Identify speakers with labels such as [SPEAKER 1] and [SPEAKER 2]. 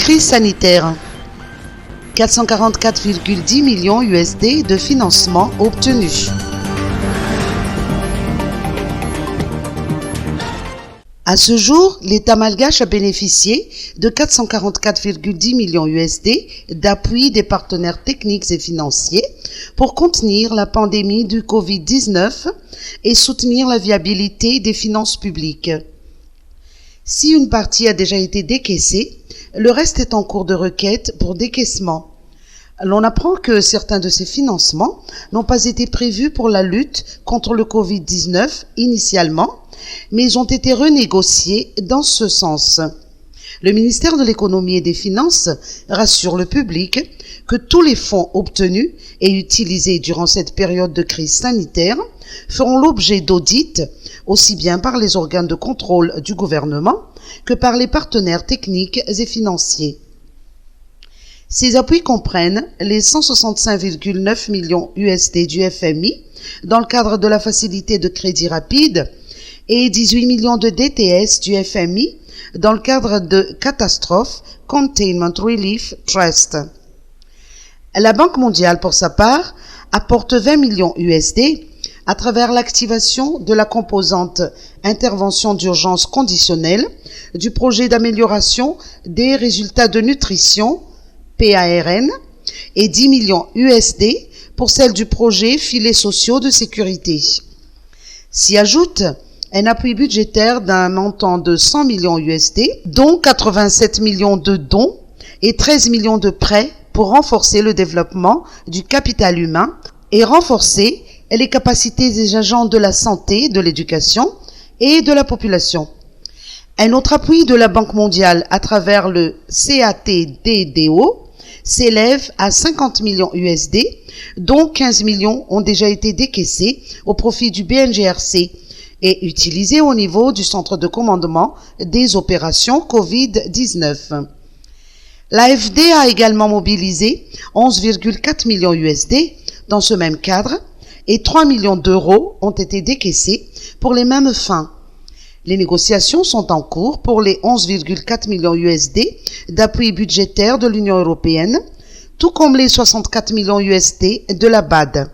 [SPEAKER 1] crise sanitaire. 444,10 millions USD de financement obtenus. À ce jour, l'État malgache a bénéficié de 444,10 millions USD d'appui des partenaires techniques et financiers pour contenir la pandémie du Covid-19 et soutenir la viabilité des finances publiques. Si une partie a déjà été décaissée, le reste est en cours de requête pour décaissement. L'on apprend que certains de ces financements n'ont pas été prévus pour la lutte contre le Covid-19 initialement, mais ils ont été renégociés dans ce sens. Le ministère de l'Économie et des Finances rassure le public que tous les fonds obtenus et utilisés durant cette période de crise sanitaire feront l'objet d'audits aussi bien par les organes de contrôle du gouvernement que par les partenaires techniques et financiers. Ces appuis comprennent les 165,9 millions USD du FMI dans le cadre de la facilité de crédit rapide et 18 millions de DTS du FMI dans le cadre de Catastrophe Containment Relief Trust. La Banque mondiale, pour sa part, apporte 20 millions USD à travers l'activation de la composante intervention d'urgence conditionnelle du projet d'amélioration des résultats de nutrition PARN et 10 millions USD pour celle du projet filets sociaux de sécurité. S'y ajoute un appui budgétaire d'un montant de 100 millions USD, dont 87 millions de dons et 13 millions de prêts pour renforcer le développement du capital humain et renforcer les capacités des agents de la santé, de l'éducation et de la population. Un autre appui de la Banque mondiale à travers le CATDDO s'élève à 50 millions USD, dont 15 millions ont déjà été décaissés au profit du BNGRC et utilisés au niveau du centre de commandement des opérations Covid-19. L'AFD a également mobilisé 11,4 millions USD dans ce même cadre et 3 millions d'euros ont été décaissés pour les mêmes fins. Les négociations sont en cours pour les 11,4 millions USD d'appui budgétaire de l'Union européenne, tout comme les 64 millions USD de la BAD.